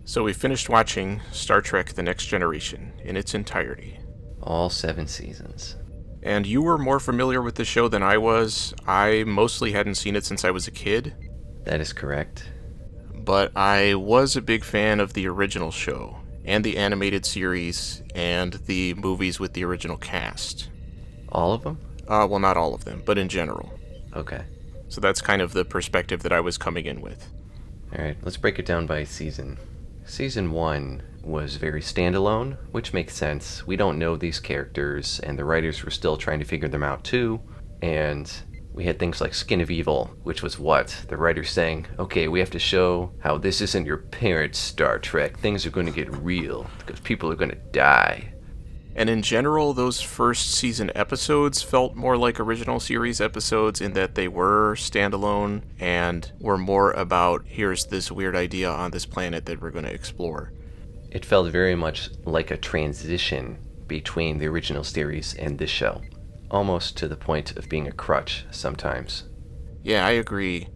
So we finished watching Star Trek The Next Generation in its entirety. All 7 seasons. And you were more familiar with the show than I was. I mostly hadn't seen it since I was a kid. That is correct. But I was a big fan of the original show, and the animated series, and the movies with the original cast. All of them? Well, not all of them, but in general. Okay. So that's kind of the perspective that I was coming in with. Alright, let's break it down by season. Season 1 was very standalone, which makes sense. We don't know these characters, and the writers were still trying to figure them out too. And we had things like Skin of Evil, which was what? The writers saying, okay, we have to show how this isn't your parents' Star Trek. Things are going to get real, because people are going to die. And in general, those first season episodes felt more like original series episodes in that they were standalone and were more about, here's this weird idea on this planet that we're going to explore. It felt very much like a transition between the original series and this show, almost to the point of being a crutch sometimes. Yeah, I agree.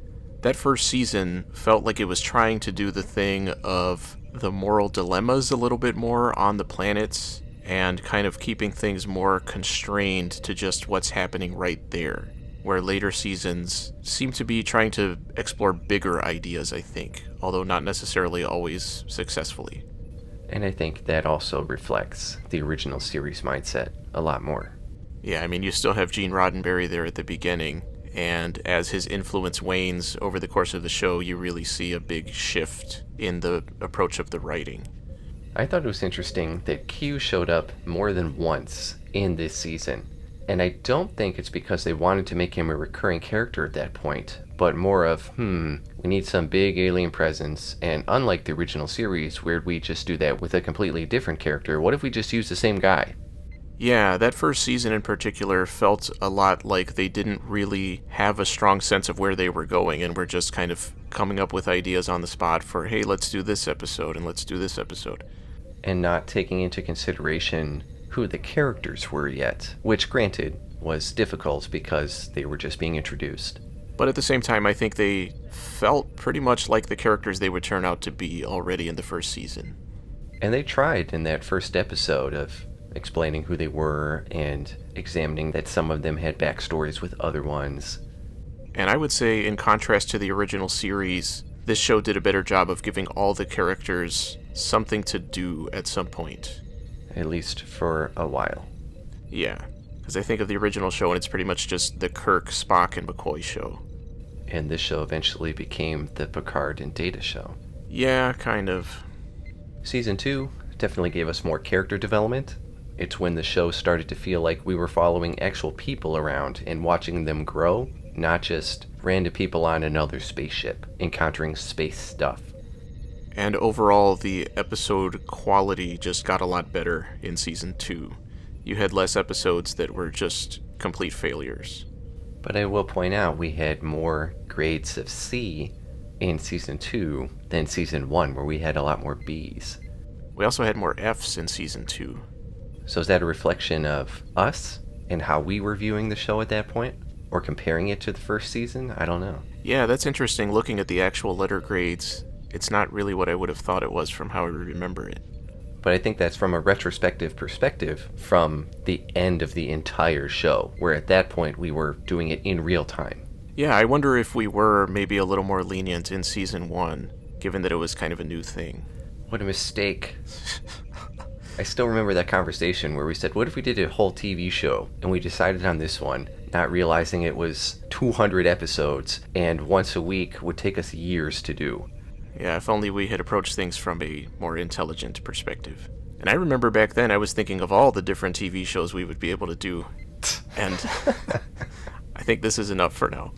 That first season felt like it was trying to do the thing of the moral dilemmas a little bit more on the planets, and kind of keeping things more constrained to just what's happening right there, where later seasons seem to be trying to explore bigger ideas, I think, although not necessarily always successfully. And I think that also reflects the original series mindset a lot more. Yeah, I mean, you still have Gene Roddenberry there at the beginning, and as his influence wanes over the course of the show, you really see a big shift in the approach of the writing. I thought it was interesting that Q showed up more than once in this season. And I don't think it's because they wanted to make him a recurring character at that point, but more of, we need some big alien presence, and unlike the original series, where we just do that with a completely different character, what if we just use the same guy? Yeah, that first season in particular felt a lot like they didn't really have a strong sense of where they were going, and were just kind of coming up with ideas on the spot for, hey, let's do this episode, and let's do this episode. And not taking into consideration who the characters were yet, which granted was difficult because they were just being introduced. But at the same time, I think they felt pretty much like the characters they would turn out to be already in the first season. And they tried in that first episode of explaining who they were and examining that some of them had backstories with other ones. And I would say, in contrast to the original series, this show did a better job of giving all the characters something to do at some point. At least for a while. Yeah, because I think of the original show and it's pretty much just the Kirk, Spock, and McCoy show. And this show eventually became the Picard and Data show. Yeah, kind of. Season 2 definitely gave us more character development. It's when the show started to feel like we were following actual people around and watching them grow, not just random people on another spaceship encountering space stuff. And overall, the episode quality just got a lot better in Season 2. You had less episodes that were just complete failures. But I will point out we had more grades of C in Season 2 than Season 1, where we had a lot more Bs. We also had more Fs in Season 2. So is that a reflection of us and how we were viewing the show at that point? Or comparing it to the first season? I don't know. Yeah, that's interesting. Looking at the actual letter grades, it's not really what I would have thought it was from how I remember it. But I think that's from a retrospective perspective from the end of the entire show, where at that point we were doing it in real time. Yeah, I wonder if we were maybe a little more lenient in Season 1, given that it was kind of a new thing. What a mistake. I still remember that conversation where we said, what if we did a whole TV show, and we decided on this one, not realizing it was 200 episodes, and once a week would take us years to do. Yeah, if only we had approached things from a more intelligent perspective. And I remember back then I was thinking of all the different TV shows we would be able to do, and I think this is enough for now.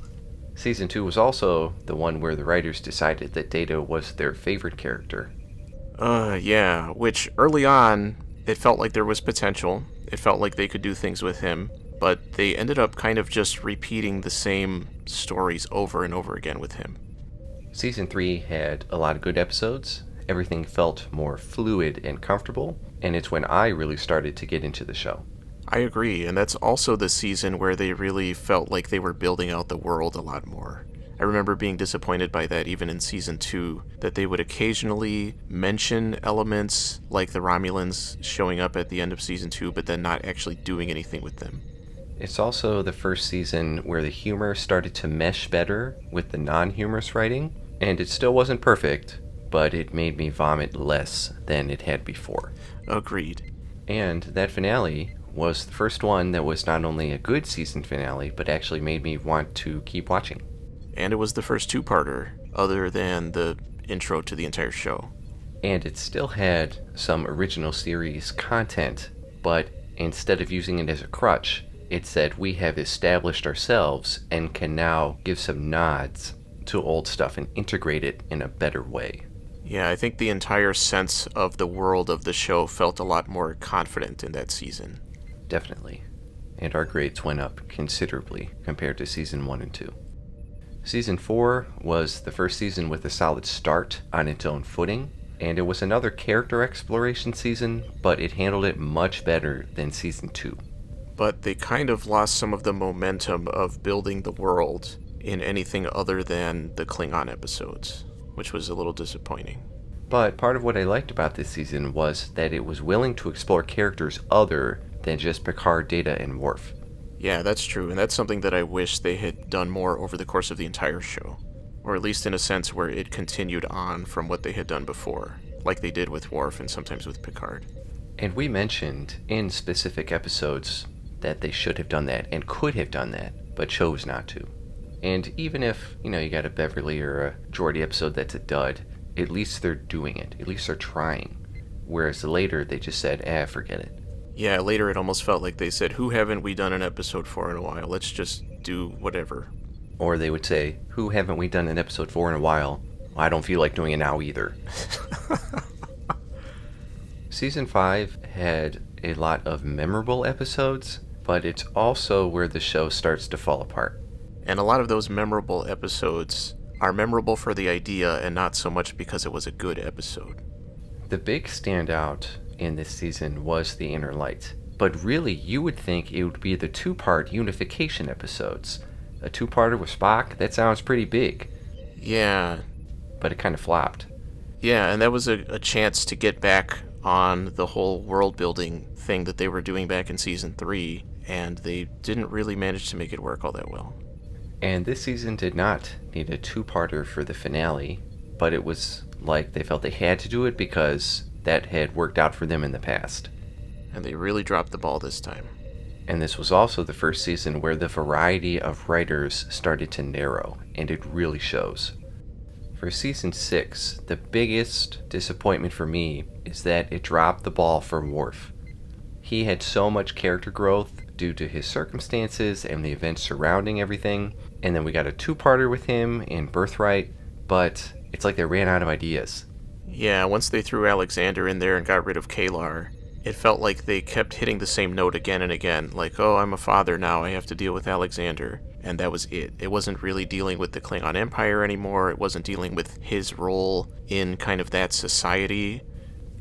Season 2 was also the one where the writers decided that Data was their favorite character. Yeah, which early on, it felt like there was potential. It felt like they could do things with him, but they ended up kind of just repeating the same stories over and over again with him. Season 3 had a lot of good episodes. Everything felt more fluid and comfortable, and it's when I really started to get into the show. I agree, and that's also the season where they really felt like they were building out the world a lot more. I I remember being disappointed by that even in Season 2, that they would occasionally mention elements like the Romulans showing up at the end of Season 2, but then not actually doing anything with them. It's also the first season where the humor started to mesh better with the non-humorous writing, and it still wasn't perfect, but it made me vomit less than it had before. Agreed. And that finale was the first one that was not only a good season finale, but actually made me want to keep watching. And it was the first two-parter, other than the intro to the entire show. And it still had some original series content, but instead of using it as a crutch, it said we have established ourselves and can now give some nods to old stuff and integrate it in a better way. Yeah, I think the entire sense of the world of the show felt a lot more confident in that season. Definitely. And our grades went up considerably compared to Season 1 and 2. Season 4 was the first season with a solid start on its own footing, and it was another character exploration season, but it handled it much better than Season 2. But they kind of lost some of the momentum of building the world in anything other than the Klingon episodes, which was a little disappointing. But part of what I liked about this season was that it was willing to explore characters other than just Picard, Data, and Worf. Yeah, that's true, and that's something that I wish they had done more over the course of the entire show. Or at least in a sense where it continued on from what they had done before, like they did with Worf and sometimes with Picard. And we mentioned in specific episodes that they should have done that and could have done that, but chose not to. And even if, you got a Beverly or a Geordi episode that's a dud, at least they're doing it. At least they're trying. Whereas later, they just said, forget it. Yeah, later it almost felt like they said, who haven't we done an episode for in a while? Let's just do whatever. Or they would say, who haven't we done an episode for in a while? I don't feel like doing it now either. Season 5 had a lot of memorable episodes, but it's also where the show starts to fall apart. And a lot of those memorable episodes are memorable for the idea and not so much because it was a good episode. The big standout in this season was the Inner Light, but really you would think it would be the two-part unification episodes. A two-parter with Spock, that sounds pretty big. Yeah. But it kind of flopped. Yeah, and that was a chance to get back on the whole world-building thing that they were doing back in Season 3, and they didn't really manage to make it work all that well. And this season did not need a two-parter for the finale, but it was like they felt they had to do it because that had worked out for them in the past. And they really dropped the ball this time. And this was also the first season where the variety of writers started to narrow, and it really shows. For Season 6, the biggest disappointment for me is that it dropped the ball for Worf. He had so much character growth due to his circumstances and the events surrounding everything, and then we got a two-parter with him in Birthright, but it's like they ran out of ideas. Yeah, once they threw Alexander in there and got rid of Kalar, it felt like they kept hitting the same note again and again, like, oh, I'm a father now, I have to deal with Alexander, and that was it. It wasn't really dealing with the Klingon Empire anymore, it wasn't dealing with his role in kind of that society.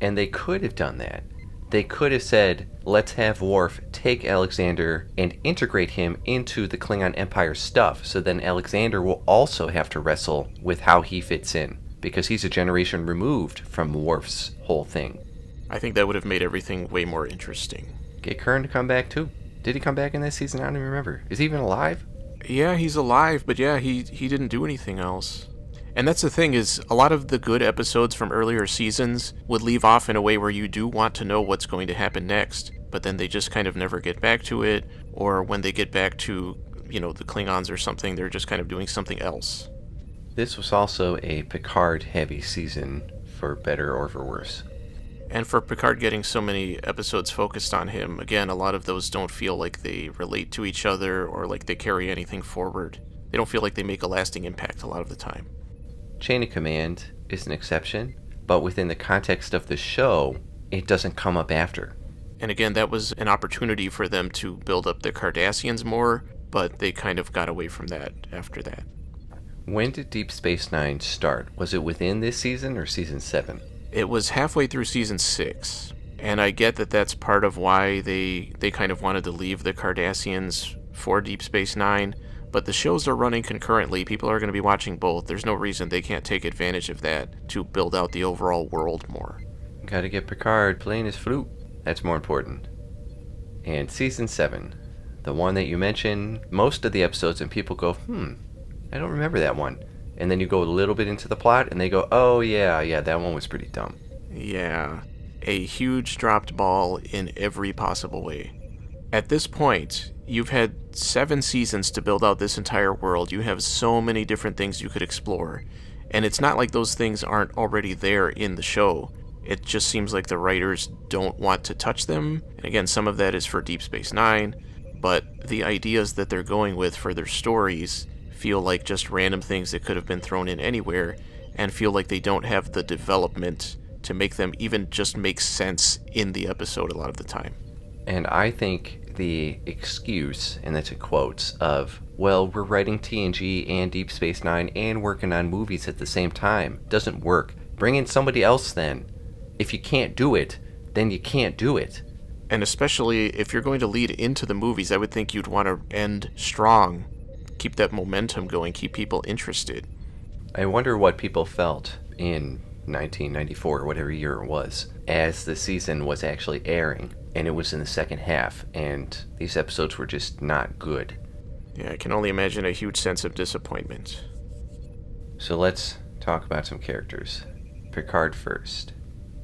And they could have done that. They could have said, let's have Worf take Alexander and integrate him into the Klingon Empire stuff, so then Alexander will also have to wrestle with how he fits in, because he's a generation removed from Worf's whole thing. I think that would have made everything way more interesting. Get Kern to come back too. Did he come back in this season? I don't even remember. Is he even alive? Yeah, he's alive, but yeah, he didn't do anything else. And that's the thing, is a lot of the good episodes from earlier seasons would leave off in a way where you do want to know what's going to happen next, but then they just kind of never get back to it, or when they get back to, the Klingons or something, they're just kind of doing something else. This was also a Picard-heavy season, for better or for worse. And for Picard getting so many episodes focused on him, again, a lot of those don't feel like they relate to each other or like they carry anything forward. They don't feel like they make a lasting impact a lot of the time. Chain of Command is an exception, but within the context of the show, it doesn't come up after. And again, that was an opportunity for them to build up the Cardassians more, but they kind of got away from that after that. When did Deep Space Nine start? Was it within this season or season 7? It was halfway through season 6, and I get that that's part of why they kind of wanted to leave the Cardassians for Deep Space Nine, But the shows are running concurrently. People are going to be watching both. There's no reason they can't take advantage of that to build out the overall world more. Gotta get Picard playing his flute. That's more important. And Season 7, the one that you mentioned, most of the episodes, and people go, I don't remember that one. And then you go a little bit into the plot, and they go, oh, yeah, that one was pretty dumb. Yeah, a huge dropped ball in every possible way. At this point, you've had 7 seasons to build out this entire world. You have so many different things you could explore. And it's not like those things aren't already there in the show. It just seems like the writers don't want to touch them. And again, some of that is for Deep Space Nine. But the ideas that they're going with for their stories feel like just random things that could have been thrown in anywhere, and feel like they don't have the development to make them even just make sense in the episode a lot of the time. And I think the excuse, and that's in quotes, of, well, we're writing TNG and Deep Space Nine and working on movies at the same time, doesn't work. Bring in somebody else then. If you can't do it, then you can't do it. And especially if you're going to lead into the movies, I would think you'd want to end strong. Keep that momentum going, keep people interested. I wonder what people felt in 1994, or whatever year it was, as the season was actually airing, and it was in the second half, and these episodes were just not good. Yeah, I can only imagine a huge sense of disappointment. So let's talk about some characters. Picard first.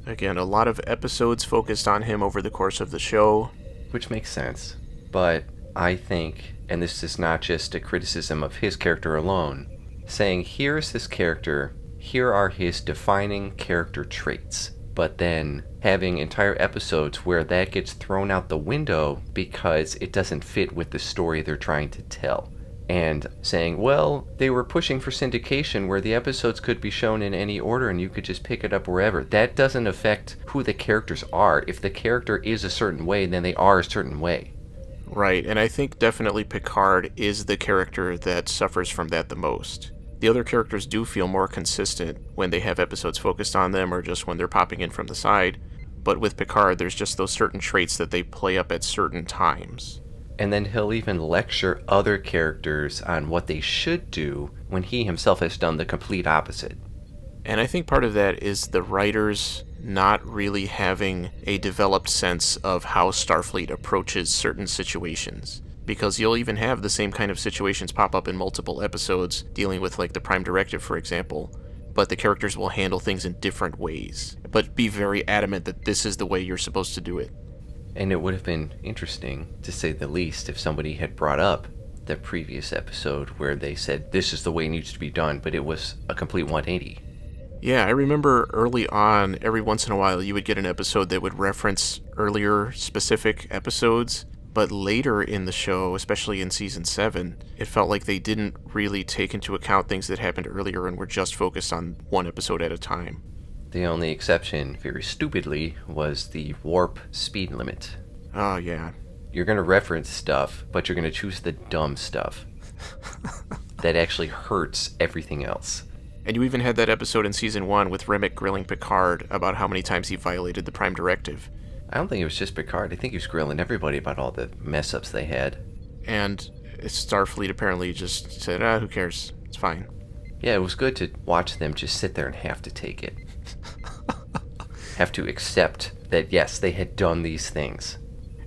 Again, a lot of episodes focused on him over the course of the show. Which makes sense, but I think, and this is not just a criticism of his character alone, saying here's his character, here are his defining character traits, but then having entire episodes where that gets thrown out the window because it doesn't fit with the story they're trying to tell. And saying, well, they were pushing for syndication where the episodes could be shown in any order and you could just pick it up wherever. That doesn't affect who the characters are. If the character is a certain way, then they are a certain way. Right, and I think definitely Picard is the character that suffers from that the most. The other characters do feel more consistent when they have episodes focused on them or just when they're popping in from the side. But with Picard, there's just those certain traits that they play up at certain times. And then he'll even lecture other characters on what they should do when he himself has done the complete opposite. And I think part of that is the writers not really having a developed sense of how Starfleet approaches certain situations. Because you'll even have the same kind of situations pop up in multiple episodes, dealing with like the Prime Directive, for example, but the characters will handle things in different ways, but be very adamant that this is the way you're supposed to do it. And it would have been interesting, to say the least, if somebody had brought up the previous episode where they said this is the way it needs to be done, but it was a complete 180. Yeah, I remember early on, every once in a while, you would get an episode that would reference earlier specific episodes, but later in the show, especially in Season 7, it felt like they didn't really take into account things that happened earlier and were just focused on one episode at a time. The only exception, very stupidly, was the warp speed limit. Oh, yeah. You're going to reference stuff, but you're going to choose the dumb stuff that actually hurts everything else. And you even had that episode in Season 1 with Remick grilling Picard about how many times he violated the Prime Directive. I don't think it was just Picard. I think he was grilling everybody about all the mess-ups they had. And Starfleet apparently just said, who cares? It's fine. Yeah, it was good to watch them just sit there and have to take it. Have to accept that, yes, they had done these things.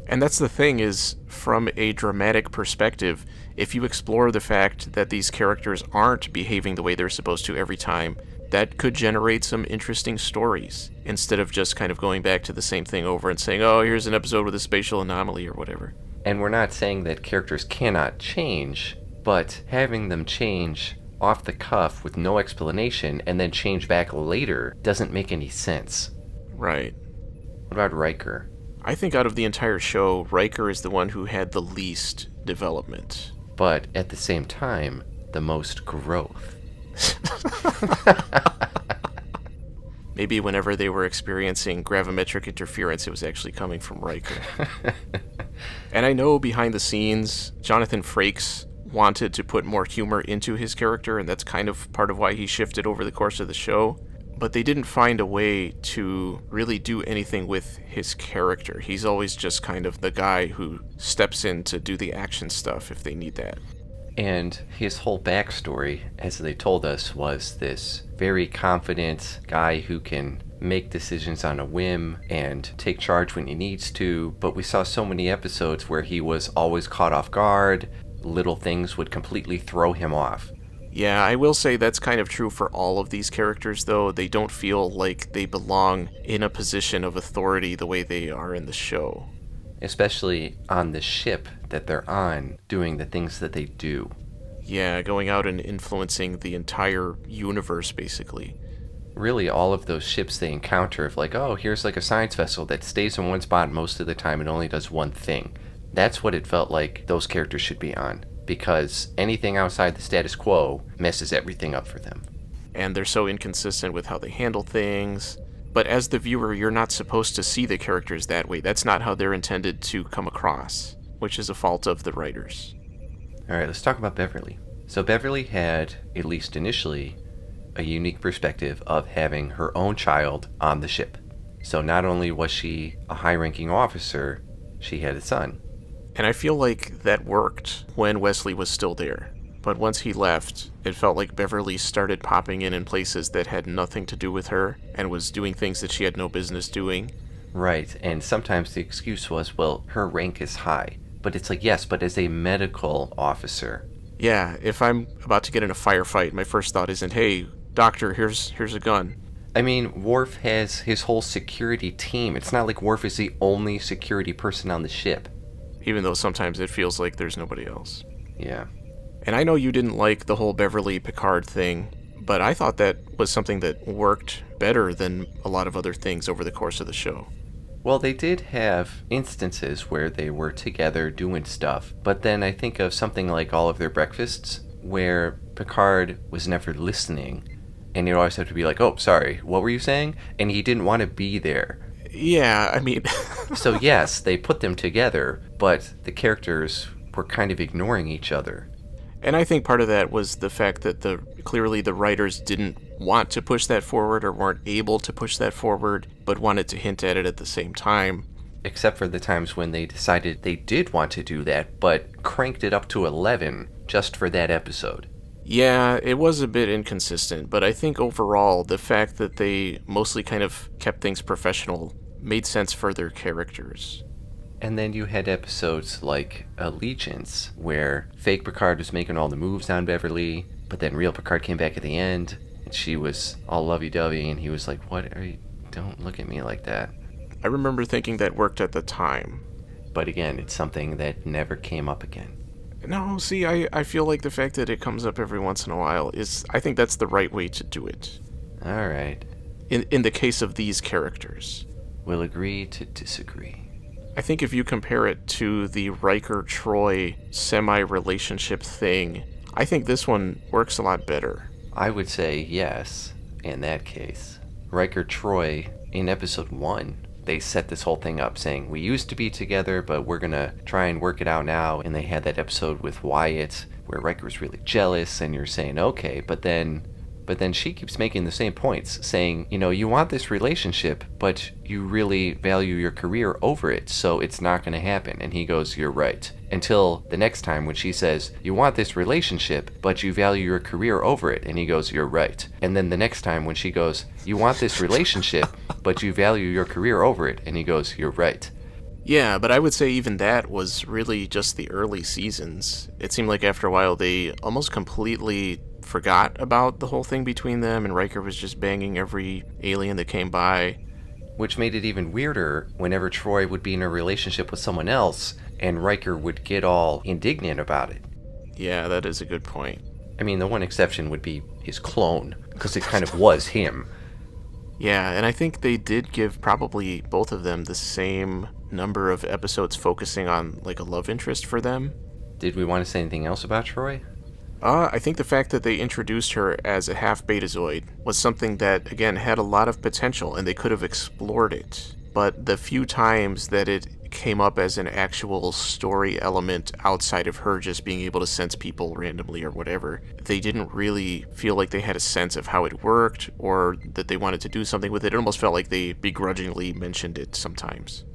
And that's the thing is, from a dramatic perspective, if you explore the fact that these characters aren't behaving the way they're supposed to every time, that could generate some interesting stories, instead of just kind of going back to the same thing over and saying, oh, here's an episode with a spatial anomaly or whatever. And we're not saying that characters cannot change, but having them change off the cuff with no explanation and then change back later doesn't make any sense. Right. What about Riker? I think out of the entire show, Riker is the one who had the least development. But at the same time, the most growth. Maybe whenever they were experiencing gravimetric interference, it was actually coming from Riker. And I know behind the scenes, Jonathan Frakes wanted to put more humor into his character, and that's kind of part of why he shifted over the course of the show. But they didn't find a way to really do anything with his character. He's always just kind of the guy who steps in to do the action stuff if they need that. And his whole backstory, as they told us, was this very confident guy who can make decisions on a whim and take charge when he needs to, but we saw so many episodes where he was always caught off guard. Little things would completely throw him off. Yeah, I will say that's kind of true for all of these characters, though. They don't feel like they belong in a position of authority the way they are in the show. Especially on the ship that they're on, doing the things that they do. Yeah, going out and influencing the entire universe, basically. Really, all of those ships they encounter, of like, oh, here's like a science vessel that stays in one spot most of the time and only does one thing. That's what it felt like those characters should be on, because anything outside the status quo messes everything up for them. And they're so inconsistent with how they handle things. But as the viewer, you're not supposed to see the characters that way. That's not how they're intended to come across, which is a fault of the writers. Alright, let's talk about Beverly. So Beverly had, at least initially, a unique perspective of having her own child on the ship. So not only was she a high-ranking officer, she had a son. And I feel like that worked when Wesley was still there. But once he left, it felt like Beverly started popping in places that had nothing to do with her and was doing things that she had no business doing. Right, and sometimes the excuse was, well, her rank is high. But it's like, yes, but as a medical officer. Yeah, if I'm about to get in a firefight, my first thought isn't, hey, doctor, here's a gun. I mean, Worf has his whole security team. It's not like Worf is the only security person on the ship. Even though sometimes it feels like there's nobody else. Yeah. And I know you didn't like the whole Beverly Picard thing, but I thought that was something that worked better than a lot of other things over the course of the show. Well, they did have instances where they were together doing stuff, but then I think of something like All of Their Breakfasts, where Picard was never listening, and he'd always have to be like, oh, sorry, what were you saying? And he didn't want to be there. Yeah, I mean... So yes, they put them together, but the characters were kind of ignoring each other. And I think part of that was the fact that clearly the writers didn't want to push that forward or weren't able to push that forward, but wanted to hint at it at the same time. Except for the times when they decided they did want to do that, but cranked it up to 11 just for that episode. Yeah, it was a bit inconsistent, but I think overall the fact that they mostly kind of kept things professional made sense for their characters. And then you had episodes like Allegiance, where fake Picard was making all the moves on Beverly, but then real Picard came back at the end, and she was all lovey-dovey, and he was like, what are you... Don't look at me like that. I remember thinking that worked at the time. But again, it's something that never came up again. No, see, I feel like the fact that it comes up every once in a while is... I think that's the right way to do it. Alright. In the case of these characters. We'll agree to disagree. I think if you compare it to the Riker Troi semi-relationship thing, I think this one works a lot better. I would say yes, in that case. Riker Troi, in episode 1, they set this whole thing up saying, we used to be together, but we're gonna try and work it out now. And they had that episode with Wyatt, where Riker's really jealous, and you're saying, okay, but then she keeps making the same points, saying, you know, you want this relationship, but you really value your career over it, so it's not going to happen. And he goes, you're right. Until the next time when she says, you want this relationship, but you value your career over it. And he goes, you're right. And then the next time when she goes, you want this relationship, but you value your career over it. And he goes, you're right. Yeah, but I would say even that was really just the early seasons. It seemed like after a while they almost completely forgot about the whole thing between them, and Riker was just banging every alien that came by. Which made it even weirder whenever Troi would be in a relationship with someone else, and Riker would get all indignant about it. Yeah, that is a good point. I mean, the one exception would be his clone, because it kind of was him. Yeah, and I think they did give probably both of them the same number of episodes focusing on, like, a love interest for them. Did we want to say anything else about Troi? I think the fact that they introduced her as a half-betazoid was something that, again, had a lot of potential, and they could have explored it. But the few times that it came up as an actual story element outside of her just being able to sense people randomly or whatever, they didn't really feel like they had a sense of how it worked or that they wanted to do something with it. It almost felt like they begrudgingly mentioned it sometimes.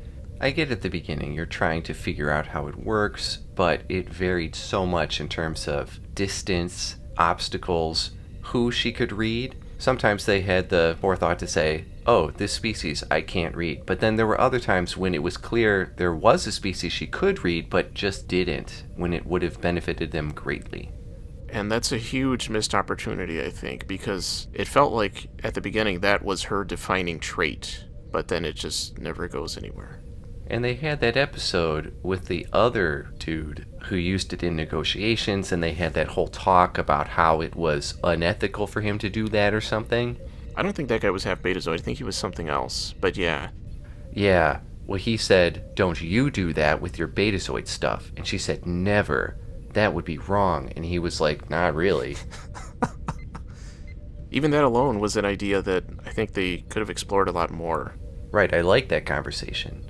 I get at the beginning, you're trying to figure out how it works, but it varied so much in terms of distance, obstacles, who she could read. Sometimes they had the forethought to say, oh, this species I can't read. But then there were other times when it was clear there was a species she could read, but just didn't, when it would have benefited them greatly. And that's a huge missed opportunity, I think, because it felt like at the beginning that was her defining trait, but then it just never goes anywhere. And they had that episode with the other dude who used it in negotiations, and they had that whole talk about how it was unethical for him to do that or something. I don't think that guy was half Betazoid. I think he was something else, but yeah. Yeah, well, he said, don't you do that with your Betazoid stuff. And she said, never. That would be wrong. And he was like, not really. Even that alone was an idea that I think they could have explored a lot more. Right, I like that conversation.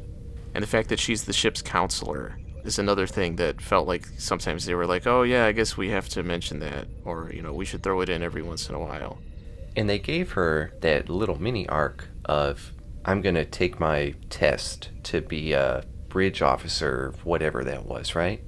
And the fact that she's the ship's counselor is another thing that felt like sometimes they were like, oh yeah, I guess we have to mention that. Or, we should throw it in every once in a while. And they gave her that little mini arc of, I'm going to take my test to be a bridge officer, whatever that was, right?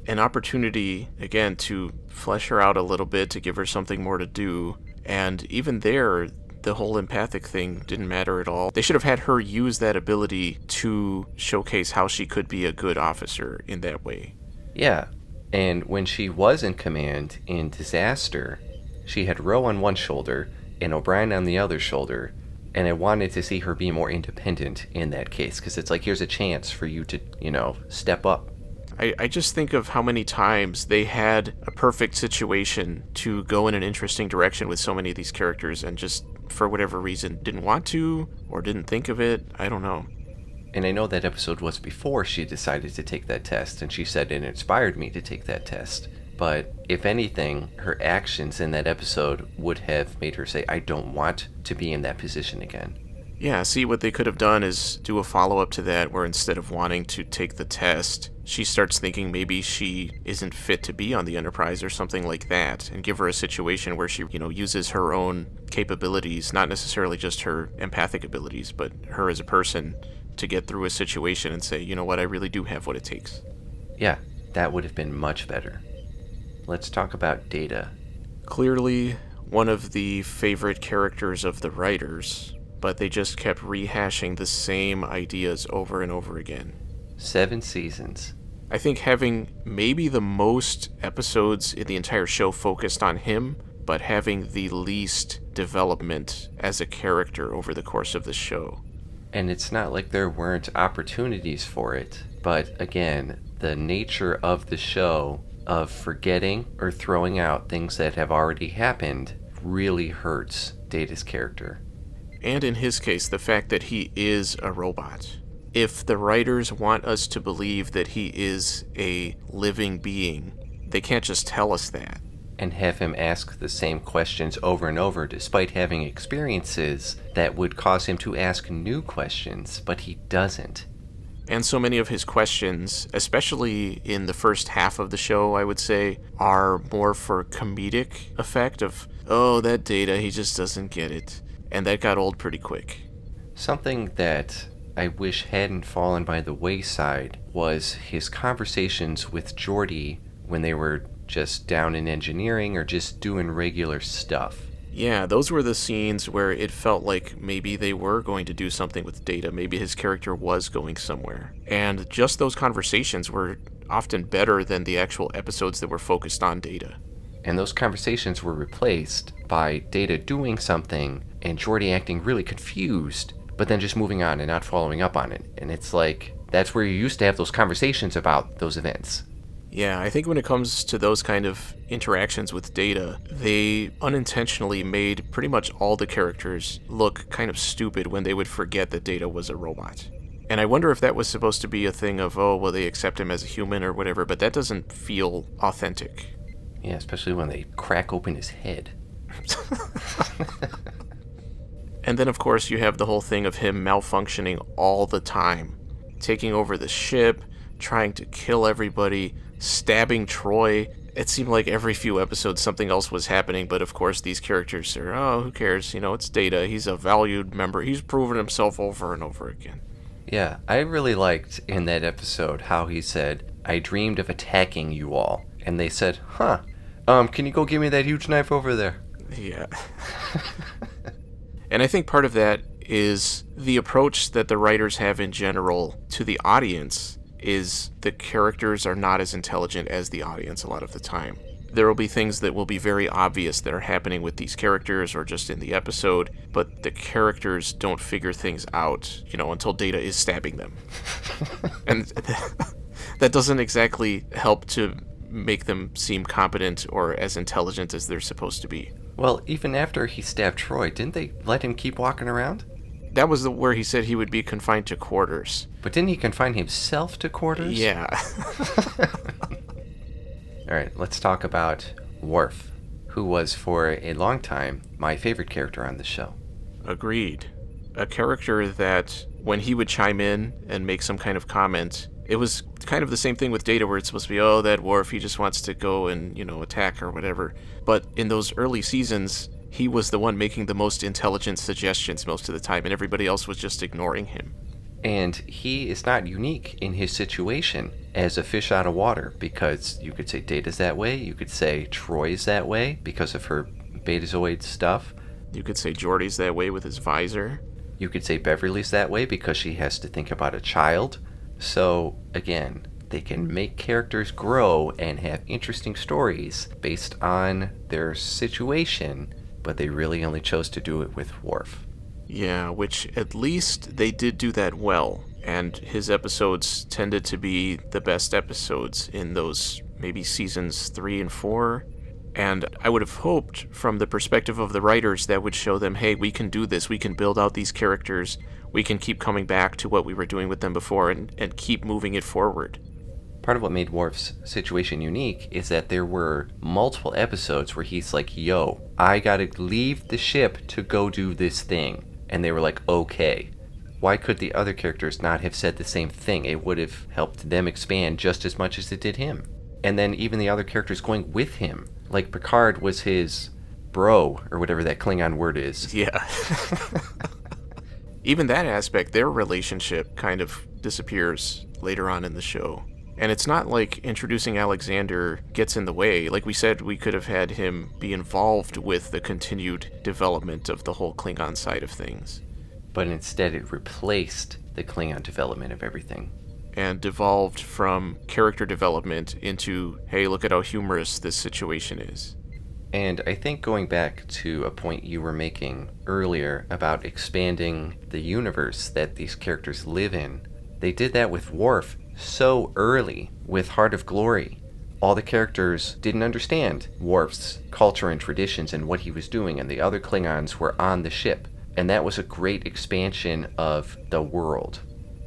An opportunity, again, to flesh her out a little bit, to give her something more to do. And even there, the whole empathic thing didn't matter at all. They should have had her use that ability to showcase how she could be a good officer in that way. Yeah, and when she was in command in Disaster, she had Ro on one shoulder and O'Brien on the other shoulder, and I wanted to see her be more independent in that case, because it's like, here's a chance for you to, step up. I just think of how many times they had a perfect situation to go in an interesting direction with so many of these characters and just, for whatever reason, didn't want to or didn't think of it. I don't know. And I know that episode was before she decided to take that test, and she said it inspired me to take that test. But if anything, her actions in that episode would have made her say, I don't want to be in that position again. Yeah, see, what they could have done is do a follow-up to that where instead of wanting to take the test, she starts thinking maybe she isn't fit to be on the Enterprise or something like that, and give her a situation where she, uses her own capabilities, not necessarily just her empathic abilities, but her as a person to get through a situation and say, you know what, I really do have what it takes. Yeah, that would have been much better. Let's talk about Data. Clearly one of the favorite characters of the writers, but they just kept rehashing the same ideas over and over again. 7 seasons. I think having maybe the most episodes in the entire show focused on him, but having the least development as a character over the course of the show. And it's not like there weren't opportunities for it, but again, the nature of the show of forgetting or throwing out things that have already happened really hurts Data's character. And in his case, the fact that he is a robot. If the writers want us to believe that he is a living being, they can't just tell us that. And have him ask the same questions over and over despite having experiences that would cause him to ask new questions, but he doesn't. And so many of his questions, especially in the first half of the show, I would say, are more for comedic effect of, oh, that Data, he just doesn't get it. And that got old pretty quick. Something that I wish hadn't fallen by the wayside was his conversations with Geordi when they were just down in engineering or just doing regular stuff. Yeah, those were the scenes where it felt like maybe they were going to do something with Data. Maybe his character was going somewhere. And just those conversations were often better than the actual episodes that were focused on Data. And those conversations were replaced by Data doing something and Geordi acting really confused, but then just moving on and not following up on it. And it's like, that's where you used to have those conversations about those events. Yeah, I think when it comes to those kind of interactions with Data, they unintentionally made pretty much all the characters look kind of stupid when they would forget that Data was a robot. And I wonder if that was supposed to be a thing of, oh, well, they accept him as a human or whatever, but that doesn't feel authentic. Yeah, especially when they crack open his head. And then, of course, you have the whole thing of him malfunctioning all the time. Taking over the ship, trying to kill everybody, stabbing Troi. It seemed like every few episodes something else was happening, but of course these characters are, oh, who cares? It's Data. He's a valued member. He's proven himself over and over again. Yeah, I really liked in that episode how he said, "I dreamed of attacking you all." And they said, "Huh, can you go give me that huge knife over there?" Yeah. And I think part of that is the approach that the writers have in general to the audience is the characters are not as intelligent as the audience a lot of the time. There will be things that will be very obvious that are happening with these characters or just in the episode, but the characters don't figure things out, until Data is stabbing them. And that doesn't exactly help to make them seem competent or as intelligent as they're supposed to be. Well, even after he stabbed Troi, didn't they let him keep walking around? That was where he said he would be confined to quarters. But didn't he confine himself to quarters? Yeah. All right, let's talk about Worf, who was for a long time my favorite character on the show. Agreed. A character that, when he would chime in and make some kind of comment, it was kind of the same thing with Data, where it's supposed to be, oh, that Worf, he just wants to go and, attack or whatever. But in those early seasons, he was the one making the most intelligent suggestions most of the time, and everybody else was just ignoring him. And he is not unique in his situation as a fish out of water, because you could say Data's that way, you could say Troy's that way because of her Betazoid stuff. You could say Geordi's that way with his visor. You could say Beverly's that way because she has to think about a child. So, again, they can make characters grow and have interesting stories based on their situation, but they really only chose to do it with Worf. Yeah, which at least they did do that well, and his episodes tended to be the best episodes in those maybe seasons 3 and 4. And I would have hoped, from the perspective of the writers, that would show them, hey, we can do this, we can build out these characters, we can keep coming back to what we were doing with them before and keep moving it forward. Part of what made Worf's situation unique is that there were multiple episodes where he's like, yo, I gotta leave the ship to go do this thing. And they were like, okay. Why could the other characters not have said the same thing? It would have helped them expand just as much as it did him. And then even the other characters going with him. Like Picard was his bro, or whatever that Klingon word is. Yeah. Even that aspect, their relationship kind of disappears later on in the show. And it's not like introducing Alexander gets in the way. Like we said, we could have had him be involved with the continued development of the whole Klingon side of things. But instead it replaced the Klingon development of everything. And devolved from character development into, hey, look at how humorous this situation is. And I think going back to a point you were making earlier about expanding the universe that these characters live in, they did that with Worf so early with Heart of Glory. All the characters didn't understand Worf's culture and traditions and what he was doing, and the other Klingons were on the ship. And that was a great expansion of the world.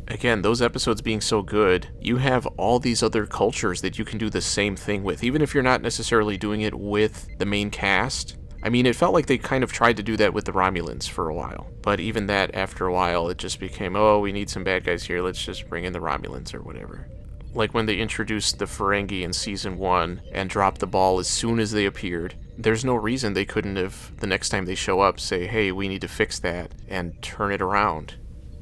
Again, those episodes being so good, you have all these other cultures that you can do the same thing with, even if you're not necessarily doing it with the main cast. I mean, it felt like they kind of tried to do that with the Romulans for a while. But even that, after a while, it just became, oh, we need some bad guys here, let's just bring in the Romulans or whatever. Like when they introduced the Ferengi in Season 1 and dropped the ball as soon as they appeared, there's no reason they couldn't have, the next time they show up, say, hey, we need to fix that and turn it around.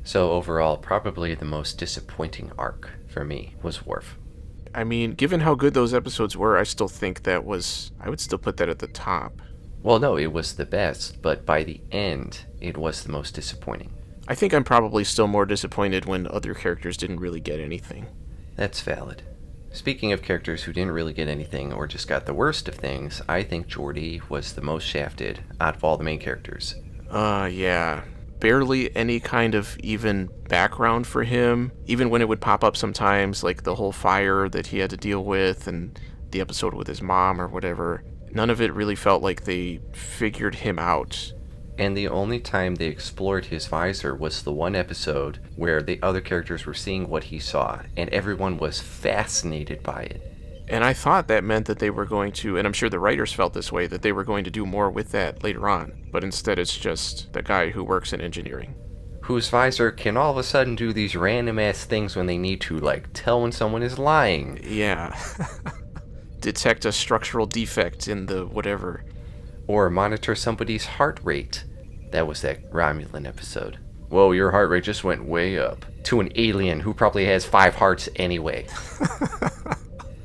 So overall, probably the most disappointing arc for me was Worf. I mean, given how good those episodes were, I still think I would still put that at the top. Well, no, it was the best, but by the end, it was the most disappointing. I think I'm probably still more disappointed when other characters didn't really get anything. That's valid. Speaking of characters who didn't really get anything or just got the worst of things, I think Geordi was the most shafted out of all the main characters. Yeah. Barely any kind of even background for him, even when it would pop up sometimes, like the whole fire that he had to deal with and the episode with his mom or whatever. None of it really felt like they figured him out. And the only time they explored his visor was the one episode where the other characters were seeing what he saw, and everyone was fascinated by it. And I thought that meant that they were going to, and I'm sure the writers felt this way, that they were going to do more with that later on. But instead it's just the guy who works in engineering. Whose visor can all of a sudden do these random-ass things when they need to, like tell when someone is lying. Yeah. Detect a structural defect in the whatever. Or monitor somebody's heart rate. That was that Romulan episode. whoa, your heart rate just went way up. To an alien who probably has 5 hearts anyway.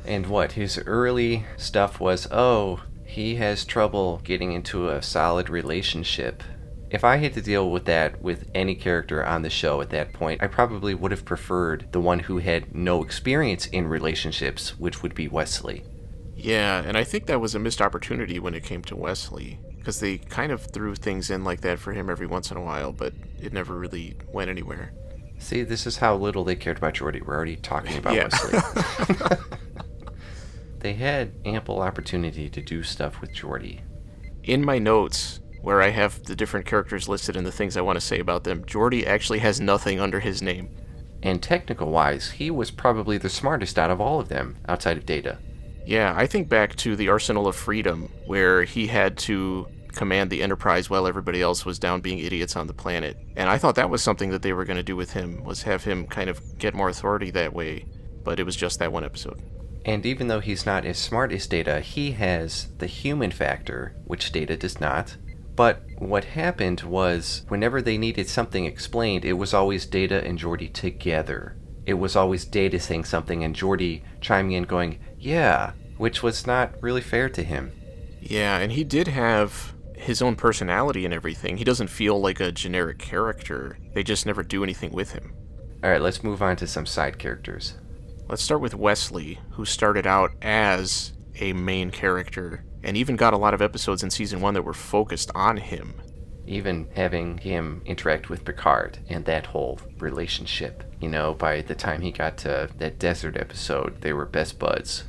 And what, his early stuff was, oh, he has trouble getting into a solid relationship. If I had to deal with that with any character on the show at that point, I probably would have preferred the one who had no experience in relationships, which would be Wesley. Yeah, and I think that was a missed opportunity when it came to Wesley, because they kind of threw things in like that for him every once in a while, but it never really went anywhere. See, this is how little they cared about Geordi. We're already talking about Wesley. They had ample opportunity to do stuff with Geordi. In my notes, where I have the different characters listed and the things I want to say about them, Geordi actually has nothing under his name. And technical-wise, he was probably the smartest out of all of them, outside of Data. Yeah, I think back to the Arsenal of Freedom, where he had to command the Enterprise while everybody else was down being idiots on the planet. And I thought that was something that they were going to do with him, was have him kind of get more authority that way. But it was just that one episode. And even though he's not as smart as Data, he has the human factor, which Data does not. But what happened was, whenever they needed something explained, it was always Data and Geordi together. It was always Data saying something and Geordi chiming in going, yeah, which was not really fair to him. Yeah, and he did have his own personality and everything. He doesn't feel like a generic character. They just never do anything with him. Alright, let's move on to some side characters. Let's start with Wesley, who started out as a main character, and even got a lot of episodes in Season 1 that were focused on him. Even having him interact with Picard and that whole relationship. You know, by the time he got to that desert episode, they were best buds.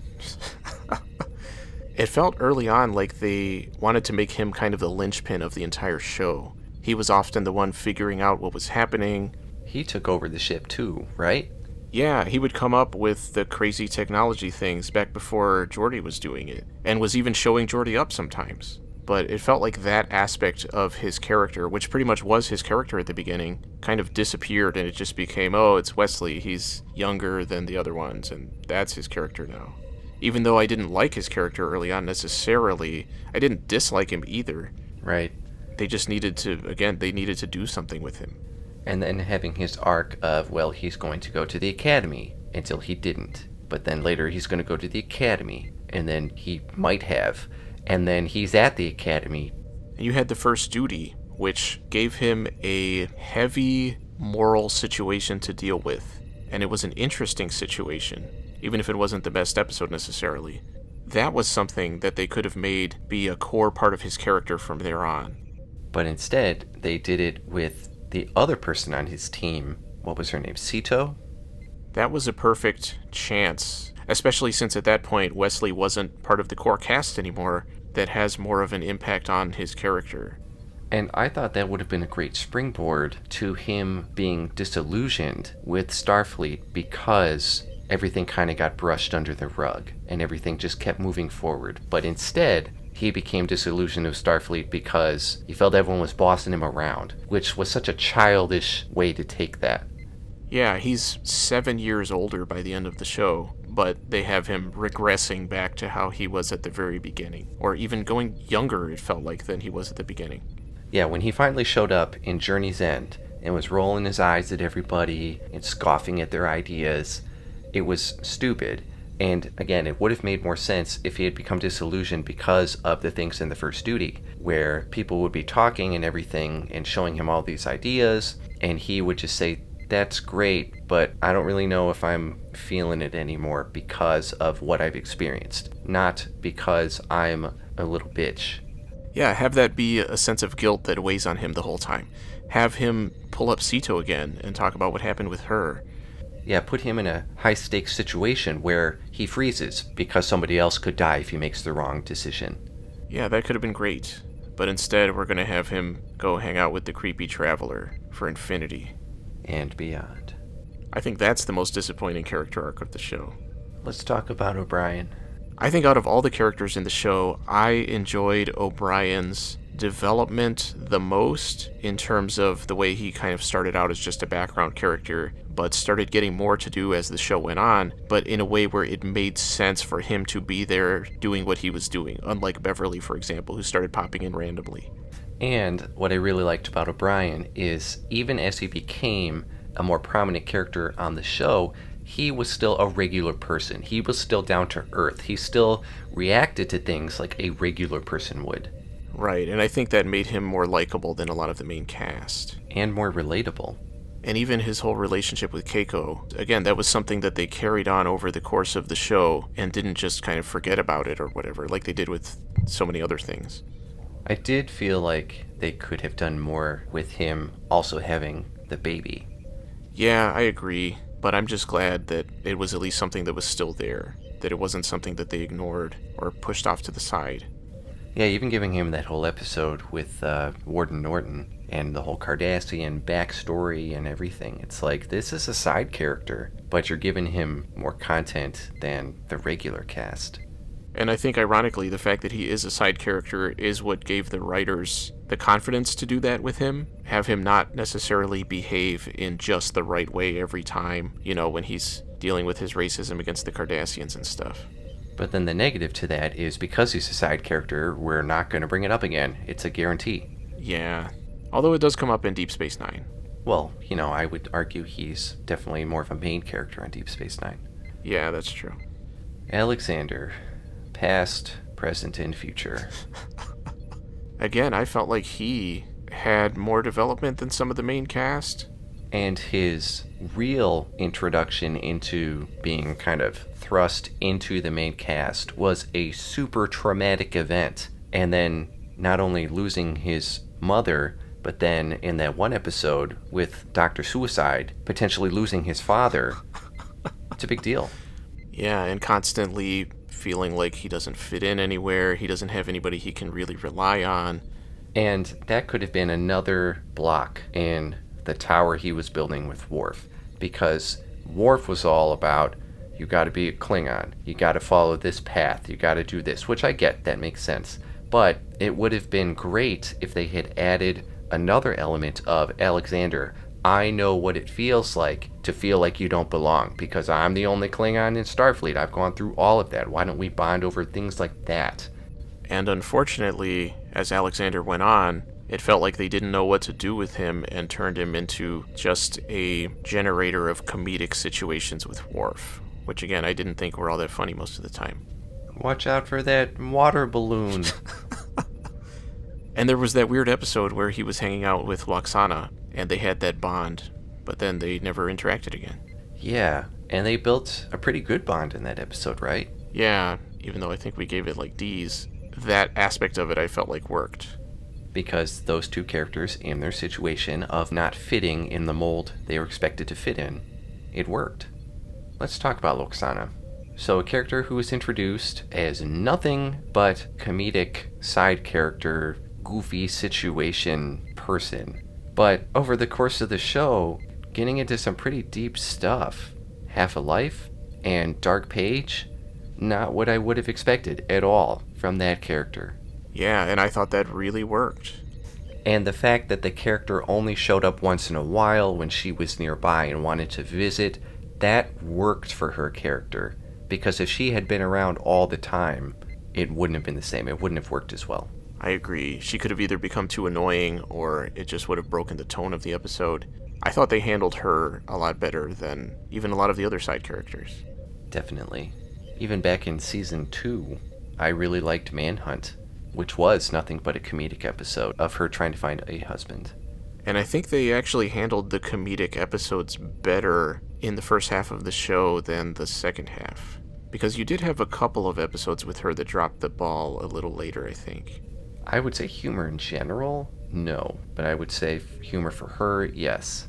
It felt early on like they wanted to make him kind of the linchpin of the entire show. He was often the one figuring out what was happening. He took over the ship too, right? Yeah, he would come up with the crazy technology things back before Geordi was doing it, and was even showing Geordi up sometimes. But it felt like that aspect of his character, which pretty much was his character at the beginning, kind of disappeared, and it just became, oh, it's Wesley, he's younger than the other ones, and that's his character now. Even though I didn't like his character early on necessarily, I didn't dislike him either. Right. They just needed to do something with him. And then having his arc of, well, he's going to go to the academy until he didn't. But then later he's going to go to the academy, and then he might have. And then he's at the academy. And you had the first duty, which gave him a heavy moral situation to deal with. And it was an interesting situation, even if it wasn't the best episode necessarily. That was something that they could have made be a core part of his character from there on. But instead, they did it with the other person on his team. What was her name? Sito? That was a perfect chance, especially since at that point Wesley wasn't part of the core cast anymore. That has more of an impact on his character. And I thought that would have been a great springboard to him being disillusioned with Starfleet because everything kind of got brushed under the rug and everything just kept moving forward. But instead, he became disillusioned with Starfleet because he felt everyone was bossing him around, which was such a childish way to take that. Yeah, he's 7 years older by the end of the show, but they have him regressing back to how he was at the very beginning, or even going younger, it felt like, than he was at the beginning. Yeah, when he finally showed up in Journey's End and was rolling his eyes at everybody and scoffing at their ideas, it was stupid. And again, it would have made more sense if he had become disillusioned because of the things in the first duty, where people would be talking and everything and showing him all these ideas, and he would just say, that's great, but I don't really know if I'm feeling it anymore because of what I've experienced, not because I'm a little bitch. Yeah, have that be a sense of guilt that weighs on him the whole time. Have him pull up Sito again and talk about what happened with her. Yeah, put him in a high-stakes situation where he freezes because somebody else could die if he makes the wrong decision. Yeah, that could have been great. But instead, we're going to have him go hang out with the creepy traveler for infinity. And beyond. I think that's the most disappointing character arc of the show. Let's talk about O'Brien. I think out of all the characters in the show, I enjoyed O'Brien's development the most in terms of the way he kind of started out as just a background character, but started getting more to do as the show went on, but in a way where it made sense for him to be there doing what he was doing, unlike Beverly, for example, who started popping in randomly. And what I really liked about O'Brien is even as he became a more prominent character on the show, he was still a regular person. He was still down to earth. He still reacted to things like a regular person would. Right, and I think that made him more likable than a lot of the main cast. And more relatable. And even his whole relationship with Keiko, again, that was something that they carried on over the course of the show and didn't just kind of forget about it or whatever, like they did with so many other things. I did feel like they could have done more with him also having the baby. Yeah, I agree, but I'm just glad that it was at least something that was still there, that it wasn't something that they ignored or pushed off to the side. Yeah, even giving him that whole episode with Warden Norton and the whole Cardassian backstory and everything. It's like, this is a side character, but you're giving him more content than the regular cast. And I think, ironically, the fact that he is a side character is what gave the writers the confidence to do that with him, have him not necessarily behave in just the right way every time, you know, when he's dealing with his racism against the Cardassians and stuff. But then the negative to that is because he's a side character, we're not going to bring it up again. It's a guarantee. Yeah. Although it does come up in Deep Space Nine. Well, you know, I would argue he's definitely more of a main character on Deep Space Nine. Yeah, that's true. Alexander. Past, present, and future. Again, I felt like he had more development than some of the main cast. And his real introduction into being kind of thrust into the main cast was a super traumatic event. And then not only losing his mother, but then in that one episode with Dr. Suicide, potentially losing his father. It's a big deal. Yeah, and constantly feeling like he doesn't fit in anywhere, he doesn't have anybody he can really rely on. And that could have been another block in the tower he was building with Worf, because Worf was all about, you got to be a Klingon, you got to follow this path, you got to do this, which I get, that makes sense. But it would have been great if they had added another element of Alexander. I know what it feels like to feel like you don't belong, because I'm the only Klingon in Starfleet. I've gone through all of that. Why don't we bond over things like that? And unfortunately, as Alexander went on, it felt like they didn't know what to do with him and turned him into just a generator of comedic situations with Worf, which again, I didn't think were all that funny most of the time. Watch out for that water balloon. And there was that weird episode where he was hanging out with Lwaxana, and they had that bond, but then they never interacted again. Yeah, and they built a pretty good bond in that episode, right? Yeah, even though I think we gave it like D's, that aspect of it I felt like worked. Because those two characters, in their situation of not fitting in the mold they were expected to fit in, it worked. Let's talk about Lwaxana. So a character who was introduced as nothing but comedic side character, goofy situation person. But over the course of the show, getting into some pretty deep stuff. Half a Life and Dark Page, not what I would have expected at all from that character. Yeah, and I thought that really worked. And the fact that the character only showed up once in a while when she was nearby and wanted to visit, that worked for her character. Because if she had been around all the time, it wouldn't have been the same. It wouldn't have worked as well. I agree. She could have either become too annoying or it just would have broken the tone of the episode. I thought they handled her a lot better than even a lot of the other side characters. Definitely. Even back in season 2, I really liked Manhunt, which was nothing but a comedic episode of her trying to find a husband. And I think they actually handled the comedic episodes better in the first half of the show than the second half. Because you did have a couple of episodes with her that dropped the ball a little later, I think. I would say humor in general, no. But I would say humor for her, yes.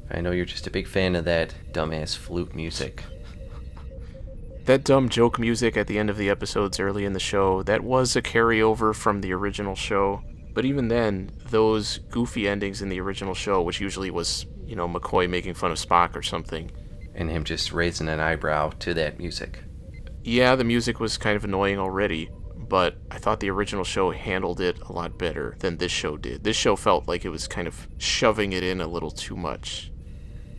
I know you're just a big fan of that dumbass flute music. That dumb joke music at the end of the episodes early in the show, that was a carryover from the original show. But even then, those goofy endings in the original show, which usually was, you know, McCoy making fun of Spock or something. And him just raising an eyebrow to that music. Yeah, the music was kind of annoying already, but I thought the original show handled it a lot better than this show did. This show felt like it was kind of shoving it in a little too much.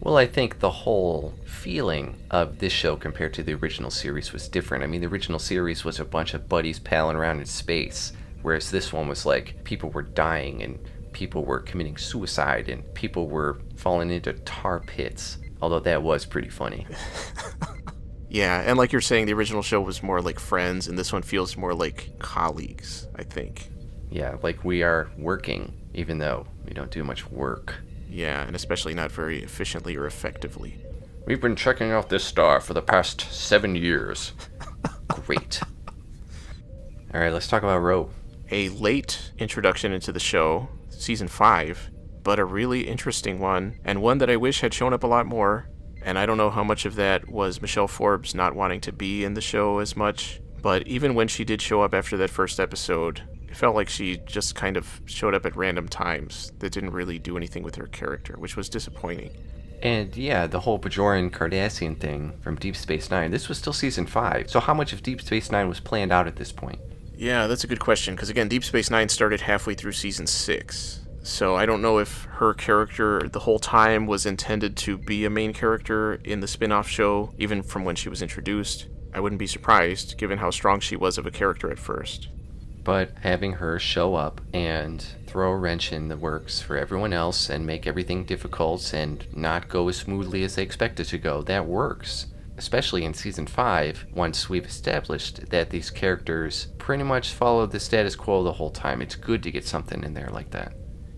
Well, I think the whole feeling of this show compared to the original series was different. I mean, the original series was a bunch of buddies palling around in space. Whereas this one was like people were dying and people were committing suicide and people were falling into tar pits. Although that was pretty funny. Yeah, and like you're saying, the original show was more like friends, and this one feels more like colleagues, I think. Yeah, like we are working, even though we don't do much work. Yeah, and especially not very efficiently or effectively. We've been checking out this star for the past 7 years. Great. All right, let's talk about Ro. A late introduction into the show, season 5, but a really interesting one, and one that I wish had shown up a lot more. And I don't know how much of that was Michelle Forbes not wanting to be in the show as much, but even when she did show up after that first episode, it felt like she just kind of showed up at random times that didn't really do anything with her character, which was disappointing. And yeah, the whole Bajoran Cardassian thing from Deep Space Nine, this was still season 5. So how much of Deep Space Nine was planned out at this point? Yeah, that's a good question, because again, Deep Space Nine started halfway through season 6. So I don't know if her character the whole time was intended to be a main character in the spin-off show, even from when she was introduced. I wouldn't be surprised, given how strong she was of a character at first. But having her show up and throw a wrench in the works for everyone else and make everything difficult and not go as smoothly as they expect it to go, that works. Especially in season 5, once we've established that these characters pretty much followed the status quo the whole time. It's good to get something in there like that.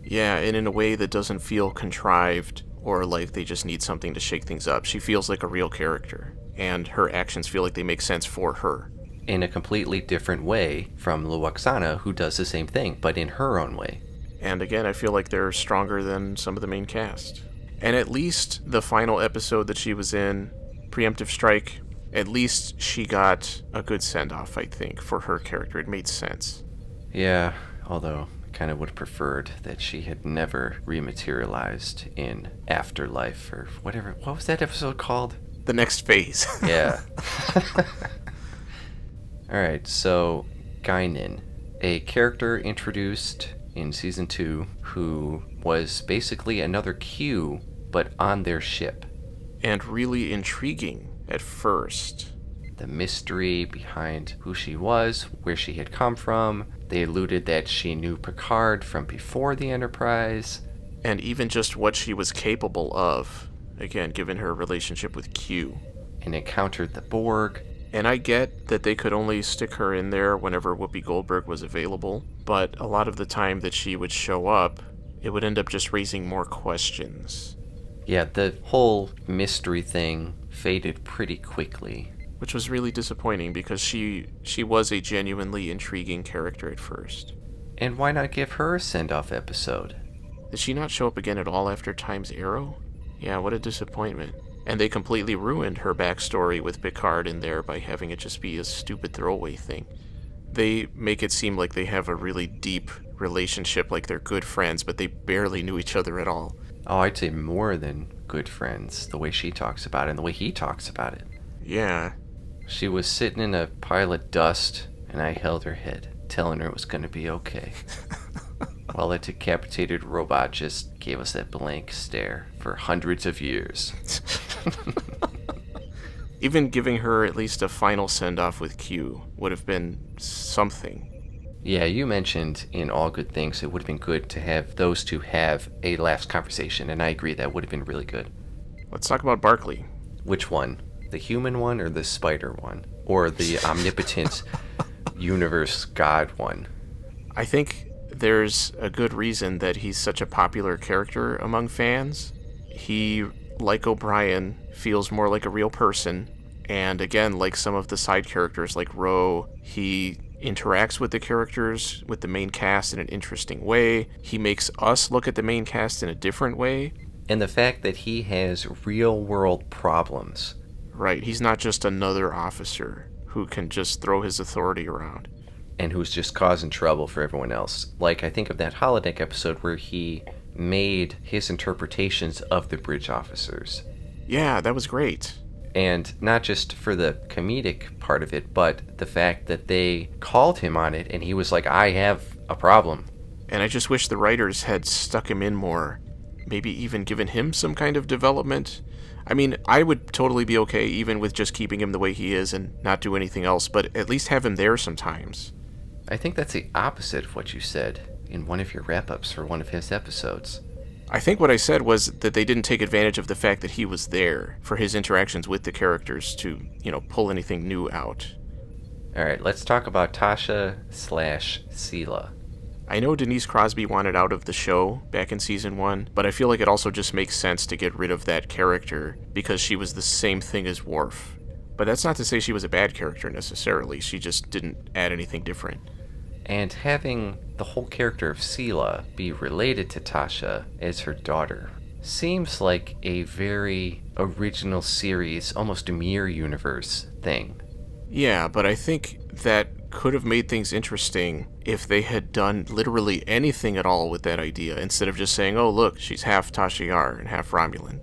Yeah, and in a way that doesn't feel contrived or like they just need something to shake things up. She feels like a real character, and her actions feel like they make sense for her. In a completely different way from Lwaxana, who does the same thing, but in her own way. And again, I feel like they're stronger than some of the main cast. And at least the final episode that she was in, Preemptive Strike, at least she got a good send-off, I think, for her character. It made sense. Yeah, although kind of would have preferred that she had never rematerialized in Afterlife or whatever. What was that episode called? The Next Phase. Yeah. Alright, so Guinan, a character introduced in season 2 who was basically another Q, but on their ship. And really intriguing at first. The mystery behind who she was, where she had come from. They alluded that she knew Picard from before the Enterprise. And even just what she was capable of, again, given her relationship with Q. And encountered the Borg. And I get that they could only stick her in there whenever Whoopi Goldberg was available, but a lot of the time that she would show up, it would end up just raising more questions. Yeah, the whole mystery thing faded pretty quickly. Which was really disappointing because she was a genuinely intriguing character at first. And why not give her a send-off episode? Did she not show up again at all after Time's Arrow? Yeah, what a disappointment. And they completely ruined her backstory with Picard in there by having it just be a stupid throwaway thing. They make it seem like they have a really deep relationship, like they're good friends, but they barely knew each other at all. Oh, I'd say more than good friends, the way she talks about it and the way he talks about it. Yeah. She was sitting in a pile of dust, and I held her head, telling her it was going to be okay. While a decapitated robot just gave us that blank stare for hundreds of years. Even giving her at least a final send-off with Q would have been something. Yeah, you mentioned in All Good Things it would have been good to have those two have a last conversation, and I agree that would have been really good. Let's talk about Barclay. Which one? The human one or the spider one? Or the omnipotent universe god one? I think there's a good reason that he's such a popular character among fans. He, like O'Brien, feels more like a real person. And again, like some of the side characters like Ro, he interacts with the characters, with the main cast in an interesting way. He makes us look at the main cast in a different way. And the fact that he has real-world problems. Right, he's not just another officer who can just throw his authority around. And who's just causing trouble for everyone else. Like, I think of that holodeck episode where he made his interpretations of the bridge officers. Yeah, that was great. And not just for the comedic part of it, but the fact that they called him on it and he was like, I have a problem. And I just wish the writers had stuck him in more. Maybe even given him some kind of development. I mean, I would totally be okay even with just keeping him the way he is and not do anything else, but at least have him there sometimes. I think that's the opposite of what you said in one of your wrap-ups for one of his episodes. I think what I said was that they didn't take advantage of the fact that he was there for his interactions with the characters to, pull anything new out. Alright, let's talk about Tasha / Sela. I know Denise Crosby wanted out of the show back in season 1, but I feel like it also just makes sense to get rid of that character because she was the same thing as Worf. But that's not to say she was a bad character necessarily, she just didn't add anything different. And having the whole character of Sela be related to Tasha as her daughter seems like a very original series, almost a mirror universe thing. Yeah, but I think that could have made things interesting if they had done literally anything at all with that idea, instead of just saying, oh look, she's half Tasha Yar and half Romulan.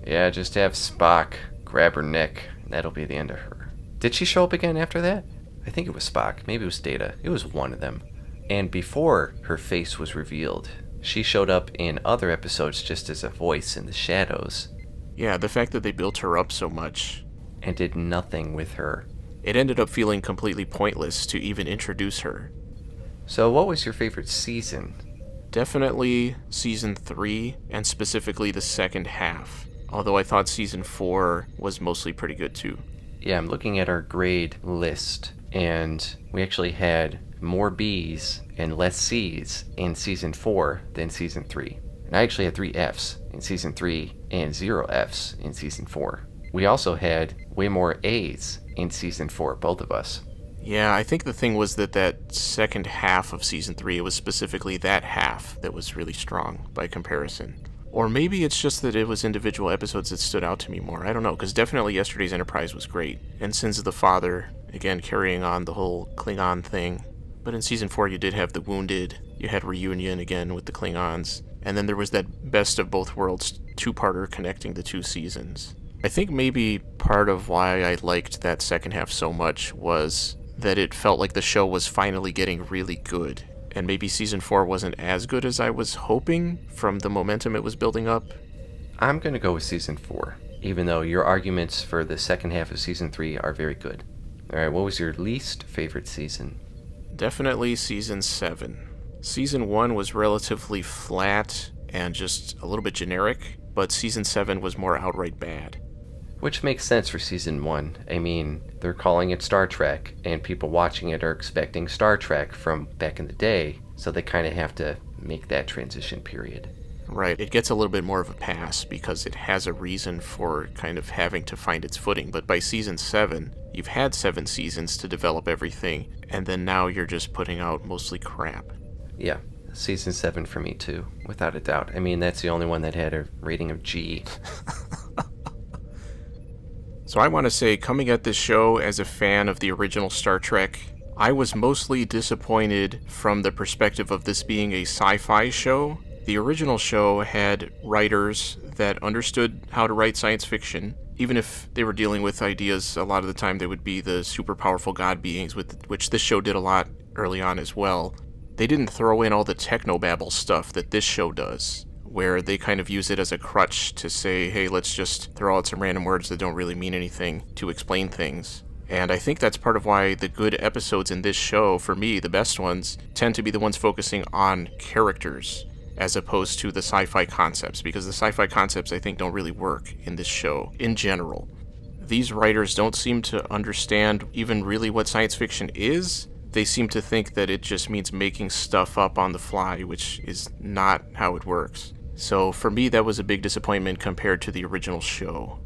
Yeah, just have Spock grab her neck, and that'll be the end of her. Did she show up again after that? I think it was Spock, maybe it was Data, it was one of them. And before her face was revealed, she showed up in other episodes just as a voice in the shadows. Yeah, the fact that they built her up so much. And did nothing with her. It ended up feeling completely pointless to even introduce her. So what was your favorite season? Definitely season 3, and specifically the second half. Although I thought season 4 was mostly pretty good too. Yeah, I'm looking at our grade list, and we actually had more B's and less C's in season 4 than season 3. And I actually had 3 F's in season 3 and 0 F's in season 4. We also had way more A's in season 4, both of us. Yeah, I think the thing was that second half of season 3, it was specifically that half that was really strong by comparison. Or maybe it's just that it was individual episodes that stood out to me more. I don't know, because definitely Yesterday's Enterprise was great. And Sins of the Father, again, carrying on the whole Klingon thing. But in season 4, you did have The Wounded, you had Reunion again with the Klingons, and then there was that Best of Both Worlds two-parter connecting the 2 seasons. I think maybe part of why I liked that second half so much was that it felt like the show was finally getting really good. And maybe season 4 wasn't as good as I was hoping from the momentum it was building up. I'm going to go with season 4, even though your arguments for the second half of season 3 are very good. Alright, what was your least favorite season? Definitely season 7. Season 1 was relatively flat and just a little bit generic, but season 7 was more outright bad. Which makes sense for season 1. I mean, they're calling it Star Trek, and people watching it are expecting Star Trek from back in the day, so they kind of have to make that transition period. Right, it gets a little bit more of a pass because it has a reason for kind of having to find its footing, but by season 7, you've had 7 seasons to develop everything, and then now you're just putting out mostly crap. Yeah, season 7 for me too, without a doubt. I mean, that's the only one that had a rating of G. So I want to say, coming at this show as a fan of the original Star Trek, I was mostly disappointed from the perspective of this being a sci-fi show. The original show had writers that understood how to write science fiction, even if they were dealing with ideas a lot of the time they would be the super powerful god beings, with which this show did a lot early on as well. They didn't throw in all the technobabble stuff that this show does, where they kind of use it as a crutch to say, hey, let's just throw out some random words that don't really mean anything to explain things. And I think that's part of why the good episodes in this show, for me, the best ones, tend to be the ones focusing on characters as opposed to the sci-fi concepts, because the sci-fi concepts, I think, don't really work in this show in general. These writers don't seem to understand even really what science fiction is. They seem to think that it just means making stuff up on the fly, which is not how it works. So for me, that was a big disappointment compared to the original show.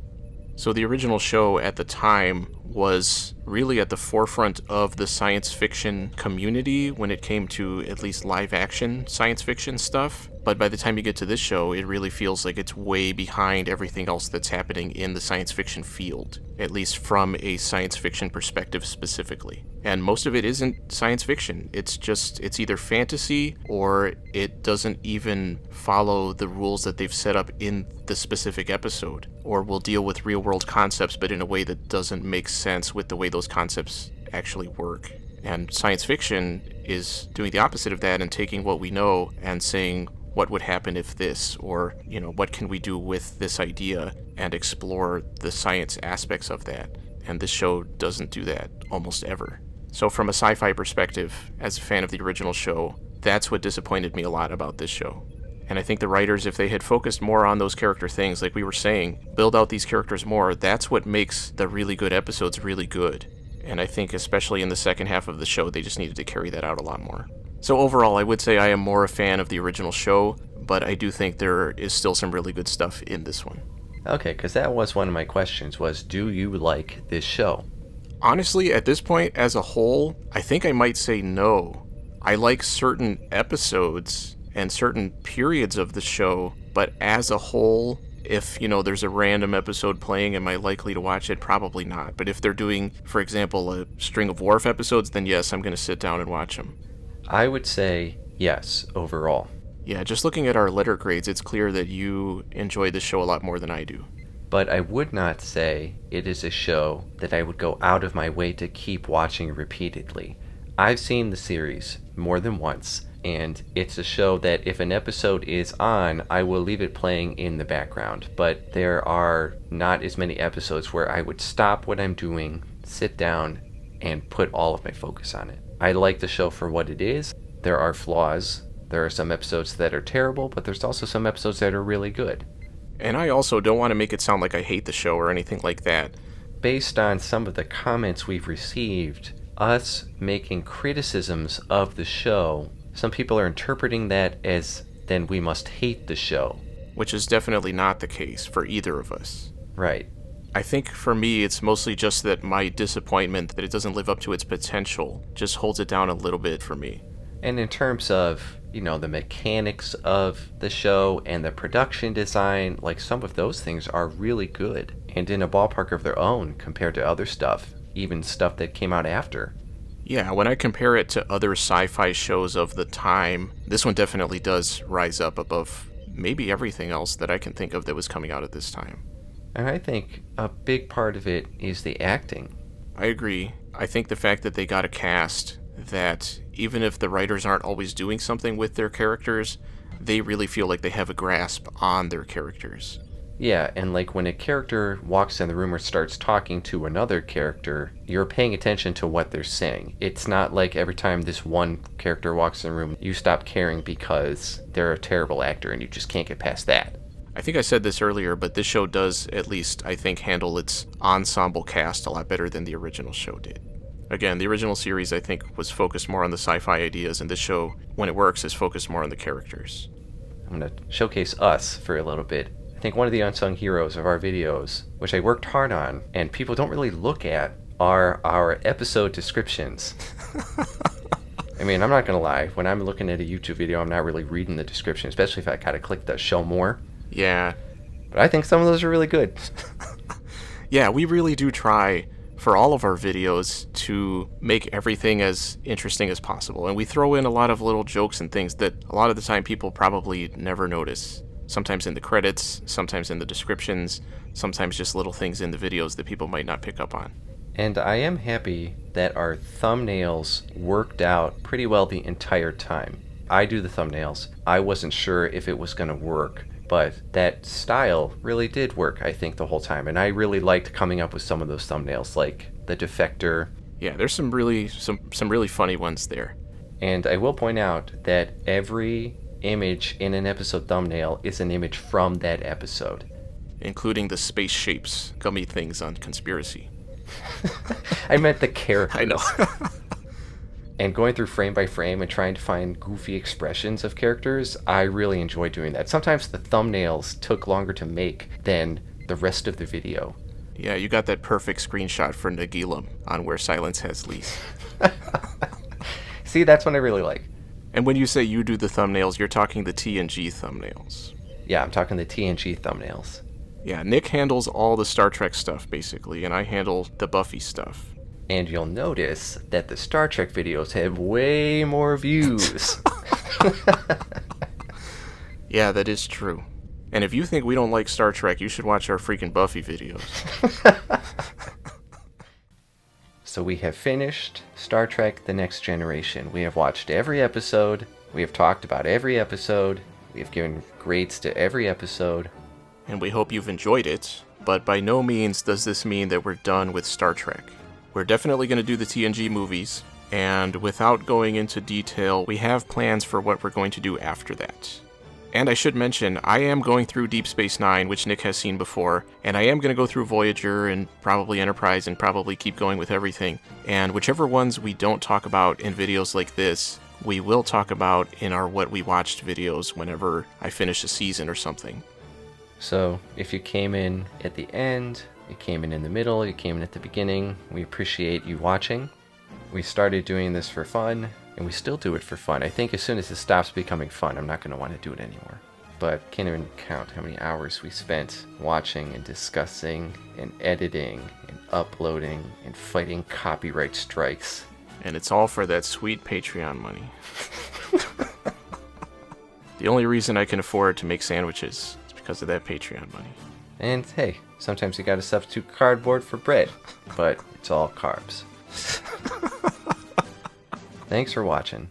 So the original show at the time was really at the forefront of the science fiction community when it came to at least live action science fiction stuff. But by the time you get to this show, it really feels like it's way behind everything else that's happening in the science fiction field, at least from a science fiction perspective specifically. And most of it isn't science fiction. It's either fantasy or it doesn't even follow the rules that they've set up in the specific episode, or will deal with real world concepts but in a way that doesn't make sense with the way those concepts actually work. And science fiction is doing the opposite of that and taking what we know and saying, what would happen if this, or, what can we do with this idea, and explore the science aspects of that. And this show doesn't do that almost ever. So from a sci-fi perspective, as a fan of the original show, that's what disappointed me a lot about this show. And I think the writers, if they had focused more on those character things, like we were saying, build out these characters more, that's what makes the really good episodes really good. And I think especially in the second half of the show, they just needed to carry that out a lot more. So overall, I would say I am more a fan of the original show, but I do think there is still some really good stuff in this one. Okay, because that was one of my questions, was do you like this show? Honestly, at this point, as a whole, I think I might say no. I like certain episodes and certain periods of the show, but as a whole, if, there's a random episode playing, am I likely to watch it? Probably not. But if they're doing, for example, a string of Worf episodes, then yes, I'm going to sit down and watch them. I would say yes, overall. Yeah, just looking at our letter grades, it's clear that you enjoy the show a lot more than I do. But I would not say it is a show that I would go out of my way to keep watching repeatedly. I've seen the series more than once, and it's a show that if an episode is on, I will leave it playing in the background. But there are not as many episodes where I would stop what I'm doing, sit down, and put all of my focus on it. I like the show for what it is. There are flaws. There are some episodes that are terrible, but there's also some episodes that are really good. And I also don't want to make it sound like I hate the show or anything like that. Based on some of the comments we've received, us making criticisms of the show, some people are interpreting that as then we must hate the show. Which is definitely not the case for either of us. Right. I think for me, it's mostly just that my disappointment that it doesn't live up to its potential just holds it down a little bit for me. And in terms of, the mechanics of the show and the production design, like some of those things are really good and in a ballpark of their own compared to other stuff, even stuff that came out after. Yeah, when I compare it to other sci-fi shows of the time, this one definitely does rise up above maybe everything else that I can think of that was coming out at this time. And I think a big part of it is the acting. I agree. I think the fact that they got a cast that even if the writers aren't always doing something with their characters, they really feel like they have a grasp on their characters. Yeah, and like when a character walks in the room or starts talking to another character, you're paying attention to what they're saying. It's not like every time this one character walks in the room, you stop caring because they're a terrible actor and you just can't get past that. I think I said this earlier, but this show does, at least, I think, handle its ensemble cast a lot better than the original show did. Again, the original series, I think, was focused more on the sci-fi ideas, and this show, when it works, is focused more on the characters. I'm going to showcase us for a little bit. I think one of the unsung heroes of our videos, which I worked hard on, and people don't really look at, are our episode descriptions. I mean, I'm not going to lie. When I'm looking at a YouTube video, I'm not really reading the description, especially if I gotta click the show more. Yeah. But I think some of those are really good. Yeah, we really do try for all of our videos to make everything as interesting as possible. And we throw in a lot of little jokes and things that a lot of the time people probably never notice. Sometimes in the credits, sometimes in the descriptions, sometimes just little things in the videos that people might not pick up on. And I am happy that our thumbnails worked out pretty well the entire time. I do the thumbnails. I wasn't sure if it was going to work, but that style really did work, I think, the whole time. And I really liked coming up with some of those thumbnails, like the Defector. Yeah, there's some really funny ones there. And I will point out that every image in an episode thumbnail is an image from that episode. Including the space shapes, gummy things on Conspiracy. I meant the characters. I know. And going through frame by frame and trying to find goofy expressions of characters, I really enjoy doing that. Sometimes the thumbnails took longer to make than the rest of the video. Yeah, you got that perfect screenshot for Nagila on Where Silence Has Lease. See, that's what I really like. And when you say you do the thumbnails, you're talking the TNG thumbnails. Yeah, I'm talking the TNG thumbnails. Yeah, Nick handles all the Star Trek stuff, basically, and I handle the Buffy stuff. And you'll notice that the Star Trek videos have way more views. Yeah, that is true. And if you think we don't like Star Trek, you should watch our freaking Buffy videos. So we have finished Star Trek The Next Generation. We have watched every episode. We have talked about every episode. We have given grades to every episode. And we hope you've enjoyed it, but by no means does this mean that we're done with Star Trek. We're definitely going to do the TNG movies, and without going into detail, we have plans for what we're going to do after that. And I should mention, I am going through Deep Space Nine, which Nick has seen before, and I am going to go through Voyager and probably Enterprise and probably keep going with everything. And whichever ones we don't talk about in videos like this, we will talk about in our What We Watched videos whenever I finish a season or something. So, if you came in at the end, you came in the middle, you came in at the beginning, we appreciate you watching. We started doing this for fun, and we still do it for fun. I think as soon as it stops becoming fun, I'm not going to want to do it anymore. But can't even count how many hours we spent watching and discussing and editing and uploading and fighting copyright strikes. And it's all for that sweet Patreon money. The only reason I can afford to make sandwiches is because of that Patreon money. And hey, sometimes you gotta substitute cardboard for bread, but it's all carbs. Thanks for watching.